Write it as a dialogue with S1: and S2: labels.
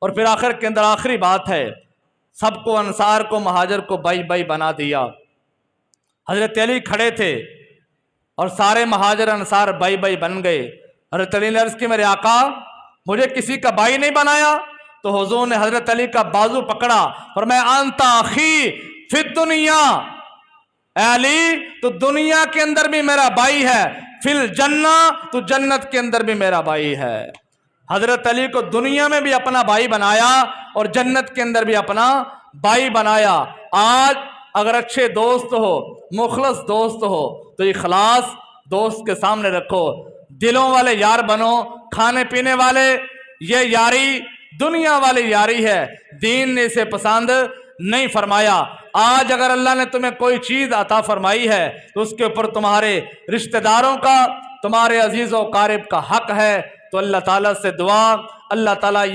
S1: और फिर आखिर के अंदर आखिरी बात है, सबको अंसार को महाजर को भाई भाई बना दिया। हजरत अली खड़े थे और सारे महाजर अंसार भाई भाई बन गए। हजरत अली ने अर्ज की, मेरे आका मुझे किसी का भाई नहीं बनाया। तो हुजूर ने हजरत अली का बाजू पकड़ा, फरमाया अंता अखी फिर दुनिया, अली तो दुनिया के अंदर भी मेरा भाई है, फिल जन्ना तो जन्नत के अंदर भी मेरा भाई है। हजरत अली को दुनिया में भी अपना भाई बनाया और जन्नत के अंदर भी अपना भाई बनाया। आज अगर अच्छे दोस्त हो, मुखलस दोस्त हो, तो इखलास दोस्त के सामने रखो। दिलों वाले यार बनो, खाने पीने वाले, ये यारी दुनिया वाली यारी है, दीन ने इसे पसंद नहीं फरमाया। आज अगर अल्लाह ने तुम्हें कोई चीज अता फरमाई है तो उसके ऊपर तुम्हारे रिश्तेदारों का, तुम्हारे अजीज़ व क़ारिब का हक है। तो अल्लाह ताला से दुआ, अल्लाह ताला ये